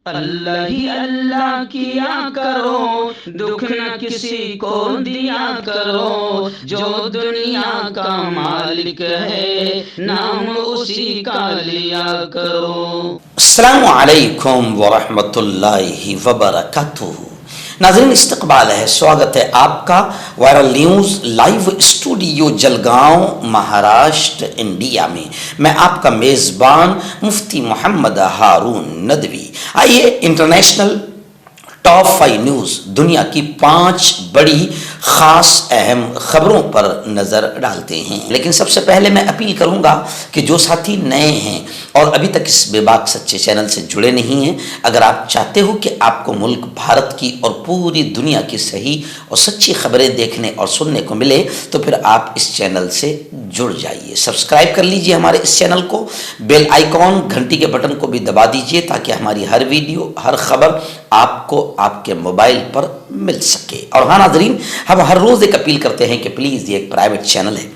اللہ ہی اللہ کیا کرو، دکھ نہ کسی کو دیا کرو، جو دنیا کا مالک ہے نام اسی کا لیا کرو۔ السلام علیکم ورحمۃ اللہ وبرکاتہ۔ ناظرین، استقبال ہے، سواگت ہے آپ کا viral news live studio Jalgaon, Maharashtra, India میں۔ میں آپ کا میزبان مفتی محمد ہارون ندوی۔ آئیے انٹرنیشنل ٹاپ 5 نیوز، دنیا کی 5 بڑی خاص اہم خبروں پر نظر ڈالتے ہیں۔ لیکن سب سے پہلے میں اپیل کروں گا کہ جو ساتھی نئے ہیں اور ابھی تک اس بے باک سچے چینل سے جڑے نہیں ہیں، اگر آپ چاہتے ہو کہ آپ کو ملک بھارت کی اور پوری دنیا کی صحیح اور سچی خبریں دیکھنے اور سننے کو ملے تو پھر آپ اس چینل سے جڑ جائیے۔ سبسکرائب کر لیجئے ہمارے اس چینل کو، بیل آئیکن گھنٹی کے بٹن کو بھی دبا دیجئے تاکہ ہماری ہر ویڈیو، ہر خبر آپ کو آپ کے موبائل پر مل سکے۔ اور ہاں ناظرین، ہم ہر روز ایک اپیل کرتے ہیں کہ پلیز یہ ایک پرائیویٹ چینل ہے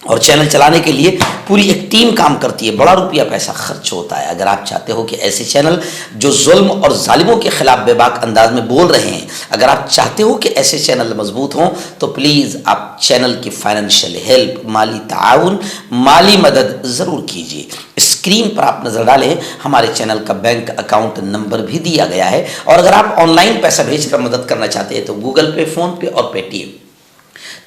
اور چینل چلانے کے لیے پوری ایک ٹیم کام کرتی ہے، بڑا روپیہ پیسہ خرچ ہوتا ہے۔ اگر آپ چاہتے ہو کہ ایسے چینل جو ظلم اور ظالموں کے خلاف بے باک انداز میں بول رہے ہیں، اگر آپ چاہتے ہو کہ ایسے چینل مضبوط ہوں تو پلیز آپ چینل کی فائنینشیل ہیلپ، مالی تعاون، مالی مدد ضرور کیجیے۔ اسکرین پر آپ نظر ڈالیں، ہمارے چینل کا بینک اکاؤنٹ نمبر بھی دیا گیا ہے، اور اگر آپ آن لائن پیسہ بھیج کر مدد کرنا چاہتے ہیں تو گوگل پے، فون پے اور پے ٹی ایم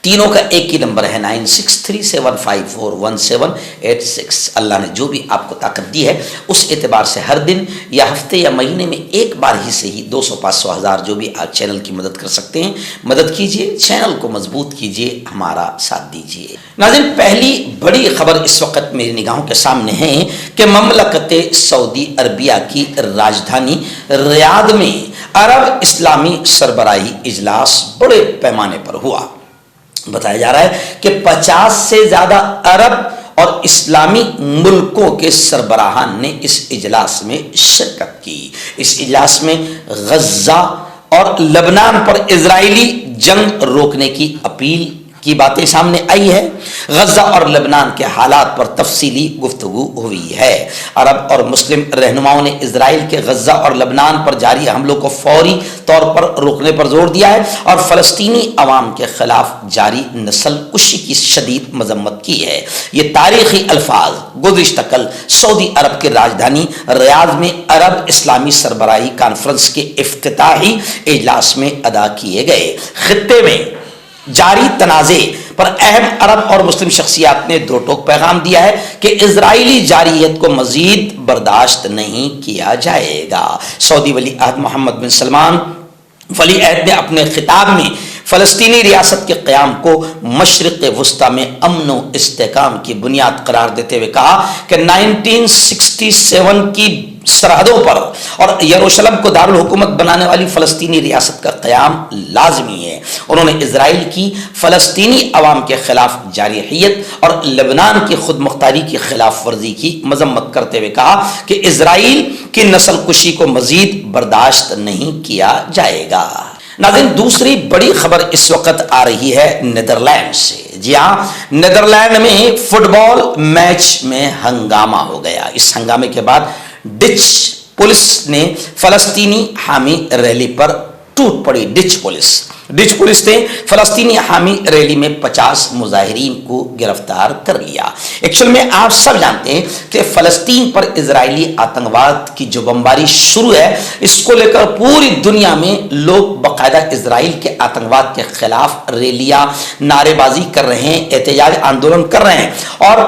تینوں کا ایک ہی نمبر ہے 9637541786۔ اللہ نے جو بھی آپ کو طاقت دی ہے اس اعتبار سے ہر دن یا ہفتے یا مہینے میں ایک بار ہی سے ہی 200، 500، 1000 جو بھی آپ چینل کی مدد کر سکتے ہیں مدد کیجئے، چینل کو مضبوط کیجئے، ہمارا ساتھ دیجئے۔ ناظرین، پہلی بڑی خبر اس وقت میری نگاہوں کے سامنے ہے کہ مملکت سعودی عربیہ کی راجدھانی ریاض میں عرب اسلامی سربراہی اجلاس بڑے پیمانے پر ہوا۔ بتایا جا رہا ہے کہ 50 سے زیادہ عرب اور اسلامی ملکوں کے سربراہان نے اس اجلاس میں شرکت کی۔ اس اجلاس میں غزہ اور لبنان پر اسرائیلی جنگ روکنے کی اپیل کی باتیں سامنے آئی ہے۔ غزہ اور لبنان کے حالات پر تفصیلی گفتگو ہوئی ہے۔ عرب اور مسلم رہنماؤں نے اسرائیل کے غزہ اور لبنان پر جاری حملوں کو فوری طور پر روکنے پر زور دیا ہے اور فلسطینی عوام کے خلاف جاری نسل کشی کی شدید مذمت کی ہے۔ یہ تاریخی الفاظ گزشتہ کل سعودی عرب کی راجدھانی ریاض میں عرب اسلامی سربراہی کانفرنس کے افتتاحی اجلاس میں ادا کیے گئے۔ خطے میں جاری تنازع پر اہم عرب اور مسلم شخصیات نے دو ٹوک پیغام دیا ہے کہ اسرائیلی جارحیت کو مزید برداشت نہیں کیا جائے گا۔ سعودی ولی عہد محمد بن سلمان ولی عہد نے اپنے خطاب میں فلسطینی ریاست کے قیام کو مشرق وسطی میں امن و استحکام کی بنیاد قرار دیتے ہوئے کہا کہ 1967 کی سرحدوں پر اور یروشلم کو دارالحکومت بنانے والی فلسطینی ریاست کا قیام لازمی ہے۔ انہوں نے اسرائیل کی فلسطینی عوام کے خلاف جارحیت اور لبنان کی خود مختاری کی خلاف ورزی کی مذمت کرتے ہوئے کہا کہ اسرائیل کی نسل کشی کو مزید برداشت نہیں کیا جائے گا۔ ناظرین، دوسری بڑی خبر اس وقت آ رہی ہے نیدرلینڈ سے۔ جی ہاں، نیدرلینڈ میں فٹ بال میچ میں ہنگامہ ہو گیا۔ اس ہنگامے کے بعد ڈچ پولیس نے فلسطینی حامی ریلی پر ٹوٹ پڑی۔ ڈچ پولیس نے فلسطینی حامی ریلی میں 50 مظاہرین کو گرفتار کر لیا۔ ایکچول میں آپ سب جانتے ہیں کہ فلسطین پر اسرائیلی آتنکواد کی جو بمباری شروع ہے، اس کو لے کر پوری دنیا میں لوگ باقاعدہ اسرائیل کے آتنکواد کے خلاف ریلیاں، نعرے بازی کر رہے ہیں، احتجاج آندولن کر رہے ہیں۔ اور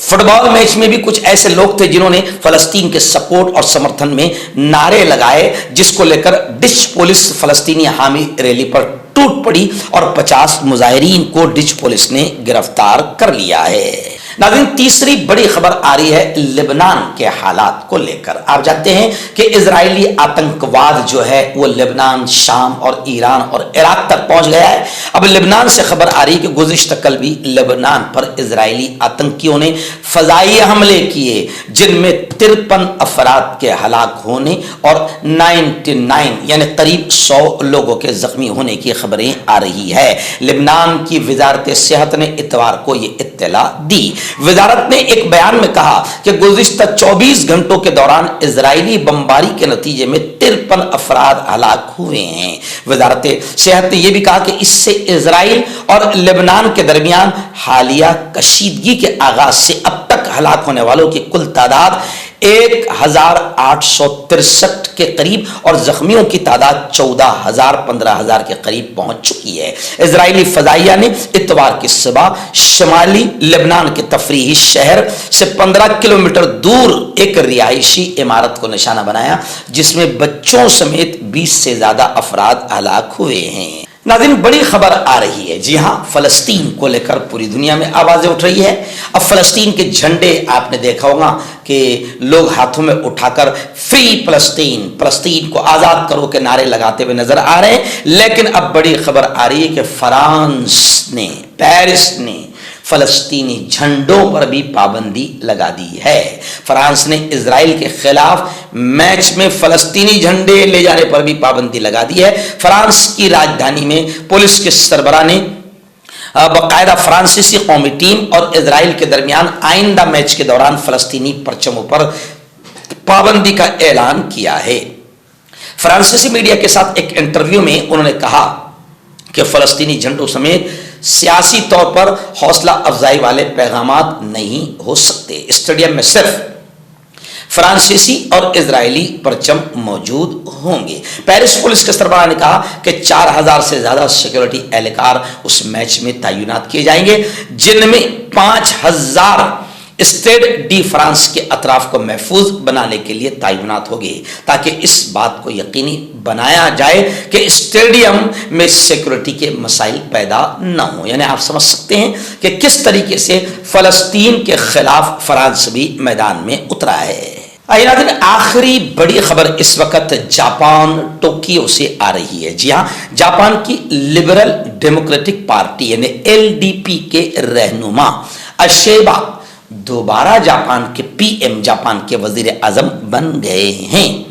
فٹ بال میچ میں بھی کچھ ایسے لوگ تھے جنہوں نے فلسطین کے سپورٹ اور سمرتھن میں نعرے لگائے، جس کو لے کر ڈچ پولیس فلسطینی حامی ریلی پر ٹوٹ پڑی اور 50 مظاہرین کو ڈچ پولیس نے گرفتار کر لیا ہے۔ ناظرین، تیسری بڑی خبر آ رہی ہے لبنان کے حالات کو لے کر۔ آپ جانتے ہیں کہ اسرائیلی آتنکواد جو ہے وہ لبنان، شام اور ایران اور عراق تک پہنچ گیا ہے۔ اب لبنان سے خبر آ رہی ہے کہ گزشتہ کل بھی لبنان پر اسرائیلی آتنکیوں نے فضائی حملے کیے، جن میں 53 افراد کے ہلاک ہونے اور 99 یعنی قریب 100 لوگوں کے زخمی ہونے کی خبریں آ رہی ہے۔ لبنان کی وزارت صحت نے اتوار کو یہ इत्तला दी। वजारत ने एक बयान में कहा कि गुज़िश्ता 24 घंटों के दौरान इजरायली बमबारी के नतीजे में 53 अफराद हलाक हुए हैं। वजारत सेहत ने यह भी कहा कि इससे इजराइल और लेबनान के दरमियान हालिया कशीदगी के आगाज से अब तक हलाक होने वालों की कुल तादाद 1863 के करीब और जख्मियों की तादाद 14,000-15,000 के करीब पहुंच चुकी है। इजरायली फजाइया ने इतवार की सुबह शुमाली लेबनान के तफरीही शहर से 15 किलोमीटर दूर एक रिहायशी इमारत को निशाना बनाया, जिसमें बच्चों समेत 20 से ज्यादा अफराद हलाक हुए हैं। नाज़रीन, बड़ी खबर आ रही है। जी हां, फलस्तीन को लेकर पूरी दुनिया में आवाजें उठ रही है। अब फलस्तीन के झंडे आपने देखा होगा कि लोग हाथों में उठाकर फ्री फलस्तीन, फलस्तीन को आजाद करो के नारे लगाते हुए नजर आ रहे हैं। लेकिन अब बड़ी खबर आ रही है कि फ्रांस ने, पेरिस ने फलस्तीनी झंडों पर भी पाबंदी लगा दी है। फ्रांस ने इजराइल के खिलाफ मैच में फलस्तीनी झंडे ले जाने पर भी पाबंदी लगा दी है। फ्रांस की राजधानी में पुलिस के सरबराह ने बाकायदा फ्रांसीसी कौमी टीम और इजराइल के दरमियान आइंदा मैच के दौरान फलस्तीनी परचमों पर पाबंदी का ऐलान किया है। फ्रांसीसी मीडिया के साथ एक इंटरव्यू में उन्होंने कहा कि फलस्तीनी झंडों समेत सियासी तौर पर हौसला अफजाई वाले पैगामात नहीं हो सकते। स्टेडियम में सिर्फ फ्रांसीसी और इजरायली परचम मौजूद होंगे। पेरिस पुलिस के सरबराह ने कहा कि 4,000 से ज्यादा सिक्योरिटी एहलकार उस मैच में तैनात किए जाएंगे, जिनमें 5,000 स्टेड डी फ्रांस के अतराफ को महफूज बनाने के लिए तैनात होंगे, ताकि इस बात को यकीनी बनाया जाए कि स्टेडियम में सिक्योरिटी के मसाइल पैदा न हो। यानी आप समझ सकते हैं कि किस तरीके से फलस्तीन के खिलाफ फ्रांस भी मैदान में उतरा है। आखिरी बड़ी खबर इस वक्त जापान टोक्यो से आ रही है। जी हाँ, जापान की लिबरल डेमोक्रेटिक पार्टी यानी LDP के रहनुमा अशेबा दोबारा जापान के PM, जापान के वजीर आजम बन गए हैं।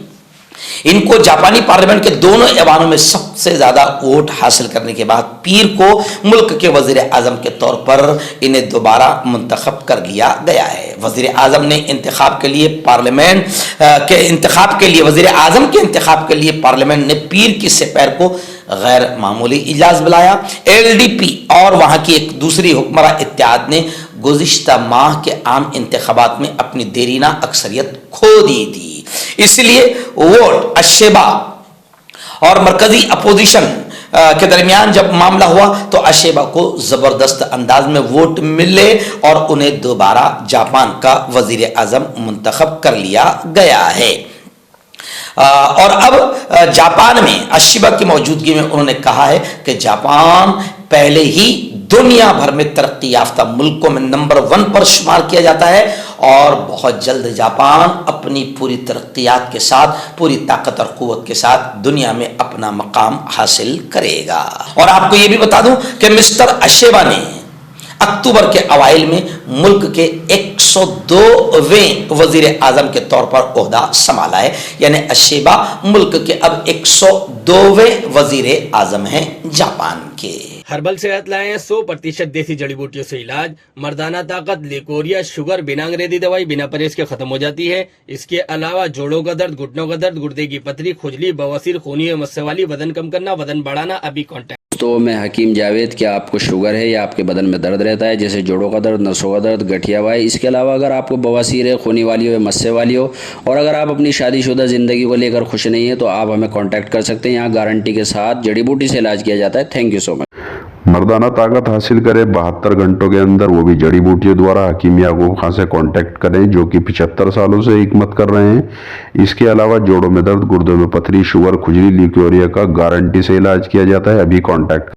इनको जापानी पार्लियामेंट के दोनों ऐवानों में सबसे ज्यादा वोट हासिल करने के बाद पीर को मुल्क के वजीर आजम के तौर पर इन्हें दोबारा मुंतखब कर लिया गया है। वजीर आजम ने इंतखाब के लिए पार्लियामेंट के इंतखाब के लिए वजीर आजम के इंतखाब के लिए पार्लियामेंट ने पीर की सपैर को गैर मामूली इजलास बुलाया। LDP और वहां की एक दूसरी हुक्मरान इत्तेहाद ने गुज़िश्ता माह के आम इंतखाबात में अपनी देरीना अक्सरियत खो दी थी। इसलिए वोट अशेबा और मरकजी अपोजिशन के दरमियान जब मामला हुआ तो अशेबा को जबरदस्त अंदाज में वोट मिले और उन्हें दोबारा जापान का वजीर आजम मुंतखब कर लिया गया है। और अब जापान में अशेबा की मौजूदगी में उन्होंने कहा है कि जापान पहले ही दुनिया भर में तरक्की याफ्ता मुल्कों में नंबर 1 पर शुमार किया जाता है और बहुत जल्द जापान अपनी पूरी तरक्कियात के साथ, पूरी ताकत और कुव्वत के साथ दुनिया में अपना मकाम हासिल करेगा। और आपको ये भी बता दूं कि मिस्टर अशेबा ने अक्टूबर के अवाइल में मुल्क के 102वें वजीर आजम के तौर पर ओहदा संभाला है। यानी अशेबा मुल्क के अब 102वें वजीर आजम हैं जापान के। हर्बल सेहत लाए हैं 100% देसी जड़ी बूटियों से इलाज। मर्दाना ताकत, लिकोरिया, शुगर बिना अंग्रेजी दवाई बिना परहेज के खत्म हो जाती है। इसके अलावा जोड़ों का दर्द, घुटनों का दर्द, गुर्दे की पथरी, खुजली, बवासीर, खूनी मस्से वाली, वजन कम करना, वजन बढ़ाना, अभी कॉन्टैक्ट। तो मैं हकीम जावेद, क्या आपको शुगर है या आपके बदन में दर्द रहता है, जैसे जोड़ों का दर्द, नसों का दर्द, गठिया वाई? इसके अलावा अगर आपको बवासीर है, खूनी वाली हो, मस्से वाली हो, और अगर आप अपनी शादीशुदा ज़िंदगी को लेकर खुश नहीं है तो आप हमें कांटेक्ट कर सकते हैं। यहाँ गारंटी के साथ जड़ी बूटी से इलाज किया जाता है। Thank you so much. मर्दाना ताकत हासिल करें 72 घंटों के अंदर, वो भी जड़ी बूटियों द्वारा। हकीम याकूब खान से कांटेक्ट करें, जो कि 75 सालों से हिकमत कर रहे हैं। इसके अलावा जोड़ों में दर्द, गुर्दों में पथरी, शुगर, खुजली, लिकोरिया का गारंटी से इलाज किया जाता है। अभी कांटेक्ट